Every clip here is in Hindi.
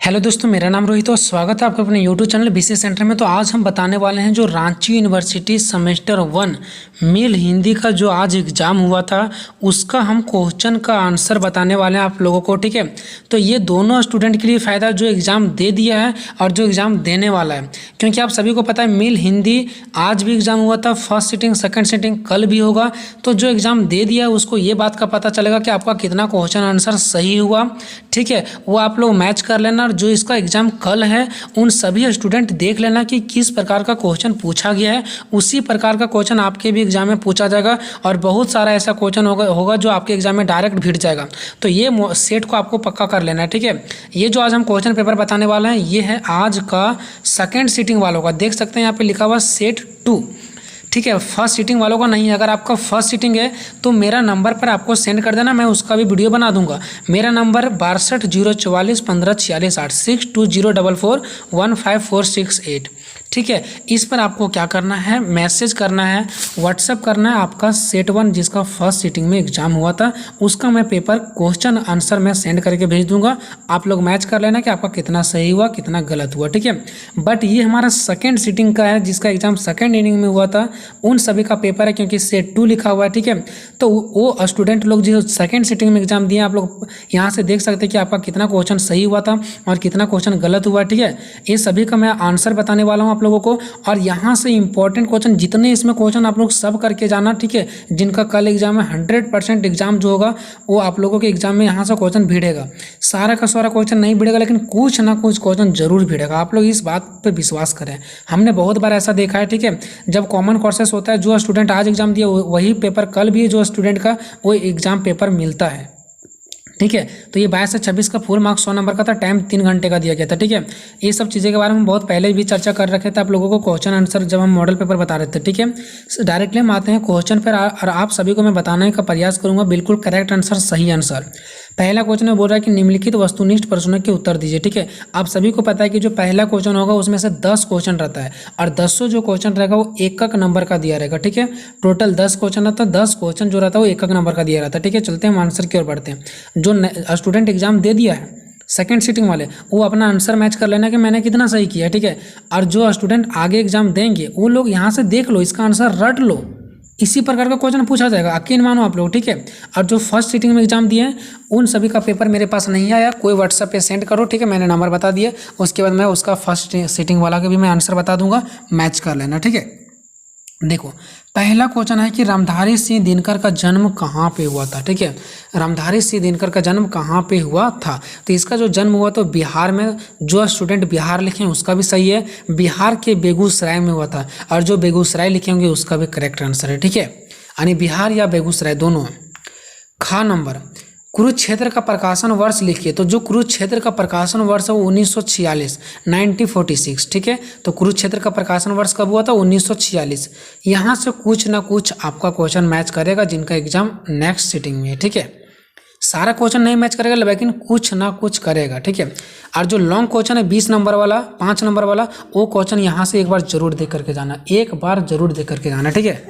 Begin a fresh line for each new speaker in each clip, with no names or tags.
हेलो दोस्तों, मेरा नाम रोहित और स्वागत है आपका अपने यूट्यूब चैनल बीसी सेंटर में। तो आज हम बताने वाले हैं जो रांची यूनिवर्सिटी सेमेस्टर 1 मेल हिंदी का जो आज एग्ज़ाम हुआ था उसका हम क्वेश्चन का आंसर बताने वाले हैं आप लोगों को। ठीक है, तो ये दोनों स्टूडेंट के लिए फ़ायदा जो एग्ज़ाम दे दिया है और जो एग्ज़ाम देने वाला है, क्योंकि आप सभी को पता है मेल हिंदी आज भी एग्ज़ाम हुआ था, फर्स्ट सीटिंग सेकेंड सीटिंग कल भी होगा। तो जो एग्ज़ाम दे दिया है उसको ये बात का पता चलेगा कि आपका कितना क्वेश्चन आंसर सही हुआ। ठीक है, वो आप लोग मैच कर लेना। जो इसका एग्ज़ाम कल है उन सभी स्टूडेंट देख लेना कि किस प्रकार का क्वेश्चन पूछा गया है, उसी प्रकार का क्वेश्चन आपके भी एग्जाम में पूछा जाएगा। और बहुत सारा ऐसा क्वेश्चन होगा जो आपके एग्जाम में डायरेक्ट भिड़ जाएगा। तो ये सेट को आपको पक्का कर लेना है। ठीक है, ये जो आज हम क्वेश्चन पेपर बताने वाले हैं ये है आज का सेकेंड सीटिंग वालों का। देख सकते हैं यहाँ पे लिखा हुआ सेट 2। ठीक है, फर्स्ट सीटिंग वालों का नहीं है। अगर आपका फर्स्ट सीटिंग है तो मेरा नंबर पर आपको सेंड कर देना, मैं उसका भी वीडियो बना दूंगा। मेरा नंबर 6204414468 6204415468। ठीक है, इस पर आपको क्या करना है, मैसेज करना है, व्हाट्सएप करना है आपका सेट 1 जिसका फर्स्ट सीटिंग में एग्जाम हुआ था उसका मैं पेपर क्वेश्चन आंसर मैं सेंड करके भेज दूंगा। आप लोग मैच कर लेना कि आपका कितना सही हुआ कितना गलत हुआ। ठीक है, बट ये हमारा सेकेंड सीटिंग का है जिसका एग्जाम सेकेंड इनिंग में हुआ था, उन सभी का पेपर है क्योंकि सेट 2 लिखा हुआ है। ठीक है, तो वो स्टूडेंट लोग जो सेकेंड सीटिंग में एग्जाम दिए आप लोग यहाँ से देख सकते हैं कि आपका कितना क्वेश्चन सही हुआ था और कितना क्वेश्चन गलत हुआ। ठीक है, ये सभी का मैं आंसर बताने वाला हूँ आप लोगों को। और यहाँ से इंपॉर्टेंट क्वेश्चन जितने इसमें क्वेश्चन आप लोग सब करके जाना। ठीक है, जिनका कल एग्जाम है 100% एग्जाम जो होगा वो आप लोगों के एग्जाम में यहाँ से क्वेश्चन भिड़ेगा। सारा का सारा क्वेश्चन नहीं भिड़ेगा लेकिन कुछ ना कुछ क्वेश्चन जरूर भिड़ेगा। आप लोग इस बात पर विश्वास करें, हमने बहुत बार ऐसा देखा है। ठीक है, जब कॉमन कोर्सेस होता है जो स्टूडेंट आज एग्जाम दिया वही पेपर कल भी जो स्टूडेंट का वो एग्जाम पेपर मिलता है। ठीक है, तो ये 22 से 26 का फुल मार्क्स 100 नंबर का था, टाइम 3 घंटे का दिया गया था। ठीक है, ये सब चीज़ें के बारे में बहुत पहले भी चर्चा कर रखे थे आप लोगों को क्वेश्चन आंसर जब हम मॉडल पेपर बता रहे थे। ठीक है, डायरेक्टली हम आते हैं क्वेश्चन पर और आप सभी को मैं बताने का प्रयास करूंगा बिल्कुल करेक्ट आंसर, सही आंसर। पहला क्वेश्चन में बोल रहा है कि निम्नलिखित वस्तुनिष्ठ प्रश्नों के उत्तर दीजिए। ठीक है, आप सभी को पता है कि जो पहला क्वेश्चन होगा उसमें से 10 क्वेश्चन रहता है और 10 जो क्वेश्चन रहेगा वो एक नंबर का दिया रहेगा। ठीक है, टोटल 10 क्वेश्चन रहता है, 10 क्वेश्चन जो रहता है वो एक नंबर का दिया रहता है। ठीक है, चलते हैं हम आंसर की ओर बढ़ते हैं। जो स्टूडेंट एग्जाम दे दिया है सेकेंड सीटिंग वाले वो अपना आंसर मैच कर लेना कि मैंने कितना सही किया है। ठीक है, और जो स्टूडेंट आगे एग्जाम देंगे वो लोग यहाँ से देख लो, इसका आंसर रट लो, इसी प्रकार का क्वेश्चन पूछा जाएगा, यकीन मानो आप लोग। ठीक है, और जो फर्स्ट सीटिंग में एग्जाम दिए हैं उन सभी का पेपर मेरे पास नहीं आया, कोई व्हाट्सएप पे सेंड करो। ठीक है, मैंने नंबर बता दिया, उसके बाद मैं उसका फर्स्ट सीटिंग वाला का भी मैं आंसर बता दूंगा, मैच कर लेना। ठीक है, देखो पहला क्वेश्चन है कि रामधारी सिंह दिनकर का जन्म कहाँ पे हुआ था। ठीक है, रामधारी सिंह दिनकर का जन्म कहाँ पे हुआ था, तो इसका जो जन्म हुआ तो बिहार में। जो स्टूडेंट बिहार लिखे हैं उसका भी सही है, बिहार के बेगूसराय में हुआ था। और जो बेगूसराय लिखे होंगे उसका भी करेक्ट आंसर है। ठीक है, यानी बिहार या बेगूसराय दोनों है। खा नंबर, कुरुक्षेत्र का प्रकाशन वर्ष लिखिए। तो जो कुरुक्षेत्र का प्रकाशन वर्ष है वो 1946 1946। ठीक है, तो कुरुक्षेत्र का प्रकाशन वर्ष कब हुआ था, 1946। यहाँ से कुछ ना कुछ आपका क्वेश्चन मैच करेगा जिनका एग्जाम नेक्स्ट सीटिंग में है। ठीक है, सारा क्वेश्चन नहीं मैच करेगा लेकिन कुछ ना कुछ करेगा। ठीक है, और जो लॉन्ग क्वेश्चन है 20 नंबर वाला 5 नंबर वाला वो क्वेश्चन यहाँ से एक बार जरूर देख करके जाना, एक बार जरूर देख करके जाना। ठीक है,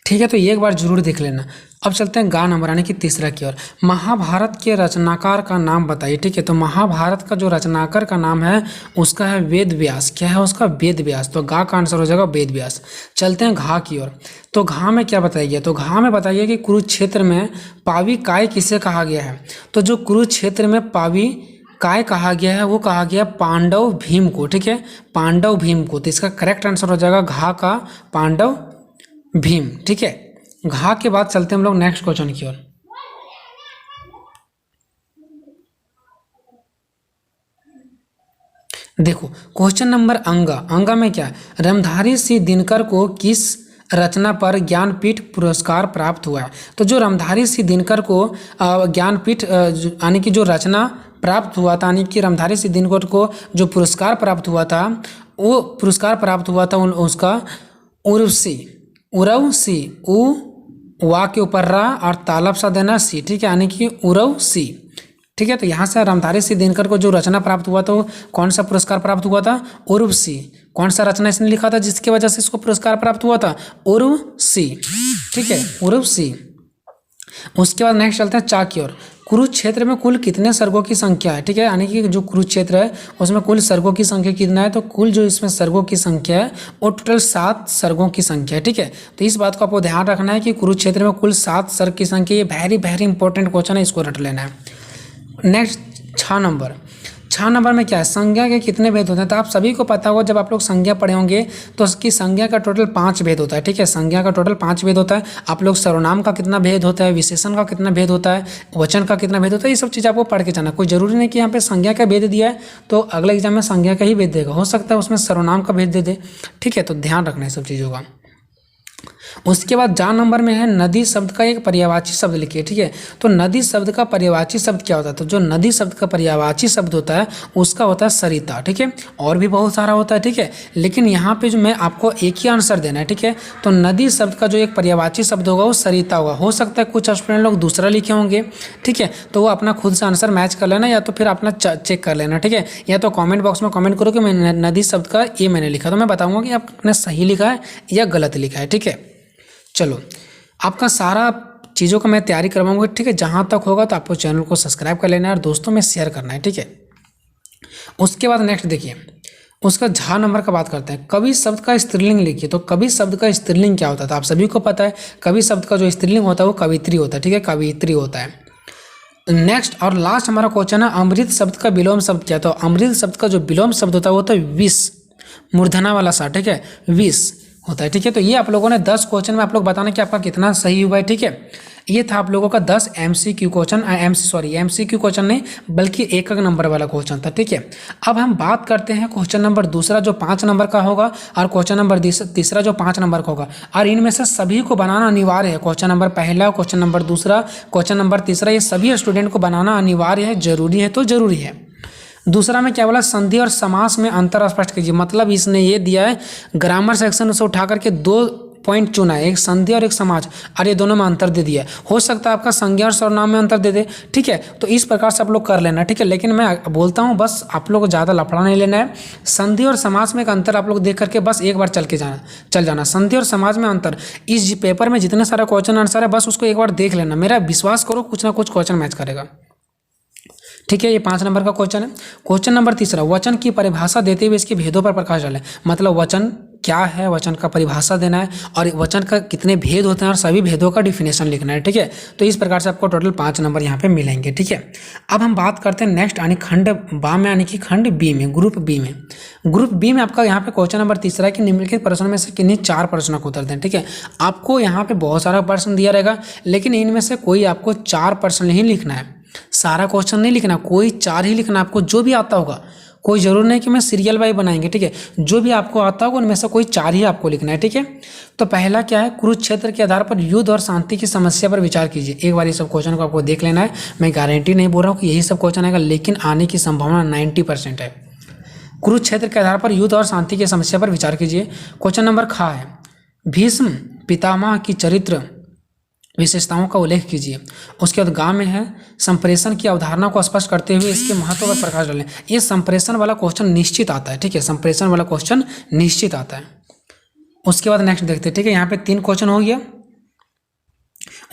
ठीक है, तो एक बार जरूर देख लेना। अब चलते हैं गा नंबर यानी कि तीसरा की ओर। महाभारत के रचनाकार का नाम बताइए। ठीक है, तो महाभारत का जो रचनाकार का नाम है उसका है वेद व्यास। क्या है उसका, वेद व्यास। तो गा का आंसर हो जाएगा वेद व्यास। चलते हैं घा की ओर। तो घा में क्या बताइए, तो घा में बताइए कि कुरुक्षेत्र में पावी काय किसे कहा गया है। तो जो कुरुक्षेत्र में पावी काय कहा गया है वो कहा गया पांडव भीम को। ठीक है, पांडव भीम को। तो इसका करेक्ट आंसर हो जाएगा घा का पांडव भीम। ठीक है, घा के बाद चलते हैं हम लोग नेक्स्ट क्वेश्चन की ओर। देखो क्वेश्चन नंबर अंगा। अंगा में क्या है, रामधारी सिंह दिनकर को किस रचना पर ज्ञानपीठ पुरस्कार प्राप्त हुआ है। तो जो रामधारी सिंह दिनकर को ज्ञानपीठ यानी कि जो रचना प्राप्त हुआ था, यानी कि रामधारी सिंह दिनकर को जो पुरस्कार प्राप्त हुआ था वो पुरस्कार प्राप्त हुआ था उसका उर्वशी। उर्वशी, उ वा के ऊपर रा और तालब सा देना सी। ठीक है, यानी कि उर्वशी। ठीक है, तो यहाँ से रामधारी सिंह दिनकर को जो रचना प्राप्त हुआ था कौन सा पुरस्कार प्राप्त हुआ था, उर्वशी। कौन सा रचना इसने लिखा था जिसकी वजह से इसको पुरस्कार प्राप्त हुआ था, उर्वशी। ठीक है, उर्वशी। उसके बाद नेक्स्ट चलते हैं चा की ओर। कुरुक्षेत्र में कुल कितने सर्गों की संख्या है, ठीक है, यानी कि जो कुरुक्षेत्र है उसमें कुल सर्गों की संख्या कितना है, तो कुल जो इसमें सर्गों की संख्या है वो टोटल 7 सर्गों की संख्या है, ठीक है। तो इस बात को आपको ध्यान रखना है कि कुरुक्षेत्र में कुल 7 सर्ग की संख्या, ये वेरी वेरी इंपॉर्टेंट क्वेश्चन है, इसको रट लेना है। नेक्स्ट 6 नंबर में क्या है, संज्ञा के कितने भेद होते हैं। तो आप सभी को पता होगा, जब आप लोग संज्ञा पढ़े होंगे तो उसकी संज्ञा का टोटल 5 भेद होता है, ठीक है। संज्ञा का टोटल 5 भेद होता है। आप लोग सर्वनाम का कितना भेद होता है, विशेषण का कितना भेद होता है, वचन का कितना भेद होता है, ये सब चीज़ आपको पढ़ के जाना। कोई जरूरी नहीं कि यहाँ पे संज्ञा का भेद दिया है तो अगले एग्जाम में संज्ञा का ही भेद देगा, हो सकता है उसमें सर्वनाम का भेद दे दे, ठीक है। तो ध्यान रखना है सब चीज़ों का। उसके बाद 4 नंबर में है नदी शब्द का एक पर्यायवाची शब्द लिखिए, ठीक है। तो नदी शब्द का पर्यायवाची शब्द क्या होता है, तो जो नदी शब्द का पर्यायवाची शब्द होता है उसका होता है सरिता, ठीक है। और भी बहुत सारा होता है, ठीक है, लेकिन यहाँ पे जो मैं आपको एक ही आंसर देना है, ठीक है। तो नदी शब्द का जो एक पर्यायवाची शब्द होगा वो सरिता होगा। हो सकता है कुछ स्टूडेंट लोग दूसरा लिखे होंगे, ठीक है, तो वो अपना खुद से आंसर मैच कर लेना या तो फिर अपना चेक कर लेना, ठीक है। या तो कॉमेंट बॉक्स में कॉमेंट करो कि मैं नदी शब्द का ये मैंने लिखा, तो मैं बताऊँगा कि आपने सही लिखा है या गलत लिखा है, ठीक है। चलो, आपका सारा चीज़ों का मैं तैयारी करवाऊंगा, ठीक है। जहाँ तक होगा तो आपको चैनल को सब्सक्राइब कर लेना है और दोस्तों में शेयर करना है, ठीक है। उसके बाद नेक्स्ट देखिए, उसका झा नंबर का बात करते हैं। कवि शब्द का स्त्रीलिंग लिखिए। तो कवि शब्द का स्त्रीलिंग क्या होता है, तो आप सभी को पता है कवि शब्द का जो स्त्रीलिंग होता है वो कवित्री होता है, ठीक है, कवित्री होता है। नेक्स्ट और लास्ट हमारा क्वेश्चन है अमृत शब्द का विलोम शब्द क्या है। तो अमृत शब्द का जो विलोम शब्द होता है वो होता है विष, मूर्धना वाला सा, ठीक है, विष होता है, ठीक है। तो ये आप लोगों ने 10 क्वेश्चन में आप लोग बताना कि आपका कितना सही हुआ है, ठीक है। ये था आप लोगों का 10 MCQ क्वेश्चन, MCQ क्वेश्चन नहीं बल्कि एक नंबर वाला क्वेश्चन था, ठीक है। अब हम बात करते हैं क्वेश्चन नंबर दूसरा जो 5 नंबर का होगा और क्वेश्चन नंबर तीसरा जो 5 नंबर का होगा, और इनमें से सभी को बनाना अनिवार्य है। क्वेश्चन नंबर पहला, क्वेश्चन नंबर दूसरा, क्वेश्चन नंबर तीसरा, ये सभी स्टूडेंट को बनाना अनिवार्य है, जरूरी है तो जरूरी है। दूसरा में क्या बोला, संधि और समास में अंतर स्पष्ट कीजिए। मतलब इसने ये दिया है ग्रामर सेक्शन से उठा करके 2 पॉइंट चुना है, एक संधि और एक समाज, और ये दोनों में अंतर दे दिया है। हो सकता है आपका संज्ञा और सर्वनाम में अंतर दे दे, ठीक है। तो इस प्रकार से आप लोग कर लेना, ठीक है। लेकिन मैं बोलता हूँ बस आप लोग को ज़्यादा लफड़ा नहीं लेना है। संधि और समाज में एक अंतर आप लोग देख करके बस एक बार चल जाना। संधि और समाज में अंतर, इस पेपर में जितने सारा क्वेश्चन आंसर है बस उसको एक बार देख लेना। मेरा विश्वास करो कुछ ना कुछ क्वेश्चन मैच करेगा, ठीक है। ये 5 नंबर का क्वेश्चन है। क्वेश्चन नंबर तीसरा, वचन की परिभाषा देते हुए इसके भेदों पर प्रकाश डालें। मतलब वचन क्या है, वचन का परिभाषा देना है और वचन का कितने भेद होते हैं और सभी भेदों का डिफिनेशन लिखना है, ठीक है। तो इस प्रकार से आपको टोटल 5 नंबर यहाँ पे मिलेंगे, ठीक है। अब हम बात करते हैं नेक्स्ट यानी खंड बा में यानी कि खंड बी में, ग्रुप बी में। ग्रुप बी में आपका यहाँ पे क्वेश्चन नंबर तीसरा है कि निम्नलिखित प्रश्नों में से किन्हीं 4 प्रश्नों को उत्तर दें, ठीक है। आपको यहाँ पे बहुत सारा प्रश्न दिया रहेगा लेकिन इनमें से कोई आपको 4 प्रश्न ही लिखना है, सारा क्वेश्चन नहीं लिखना, कोई 4 ही लिखना। आपको जो भी आता होगा, कोई जरूर नहीं कि मैं सीरियल वाइज बनाएंगे, ठीक है। जो भी आपको आता होगा उनमें से कोई 4 ही आपको लिखना है, ठीक है। तो पहला क्या है, कुरुक्षेत्र के आधार पर युद्ध और शांति की समस्या पर विचार कीजिए। एक बार ये सब क्वेश्चन को आपको देख लेना है। मैं गारंटी नहीं बोल रहा हूँ कि यही सब क्वेश्चन आएगा, लेकिन आने की संभावना 90% है। कुरुक्षेत्र के आधार पर युद्ध और शांति की समस्या पर विचार कीजिए। क्वेश्चन नंबर खा है, भीष्म पितामह की चरित्र विशेषताओं का उल्लेख कीजिए। उसके बाद गांव में है, संप्रेषण की अवधारणा को स्पष्ट करते हुए इसके महत्व पर प्रकाश डालें। ये संप्रेषण वाला क्वेश्चन निश्चित आता है, ठीक है, संप्रेषण वाला क्वेश्चन निश्चित आता है। उसके बाद नेक्स्ट देखते हैं, ठीक है। यहाँ पे 3 क्वेश्चन हो गया।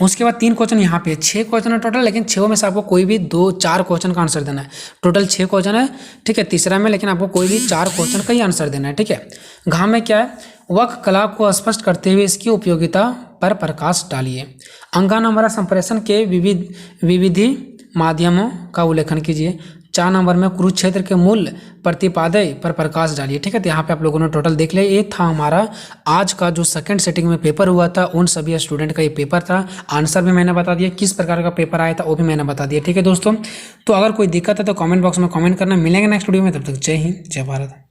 उसके बाद 3 क्वेश्चन यहाँ पे 6 क्वेश्चन है टोटल, लेकिन 6 में से आपको कोई भी 2-4 क्वेश्चन का आंसर देना है। टोटल 6 क्वेश्चन है, ठीक है, तीसरा में, लेकिन आपको कोई भी 4 क्वेश्चन का ही आंसर देना है, ठीक है। घाम में क्या है, वक्र कला को स्पष्ट करते हुए इसकी उपयोगिता पर प्रकाश डालिए। अंगा नंबर संप्रेषण के विविधि माध्यमों का उल्लेखन कीजिए। 4 नंबर में कुरुक्षेत्र के मूल प्रतिपादय पर प्रकाश डालिए, ठीक है। तो यहाँ पे आप लोगों ने टोटल देख लिया। ये था हमारा आज का जो सेकंड सेटिंग में पेपर हुआ था, उन सभी स्टूडेंट का ये पेपर था। आंसर भी मैंने बता दिया, किस प्रकार का पेपर आया था वो भी मैंने बता दिया, ठीक है दोस्तों। तो अगर कोई दिक्कत है तो कमेंट बॉक्स में कमेंट करना। मिलेंगे नेक्स्ट वीडियो में, तब तक जय हिंद, जय भारत।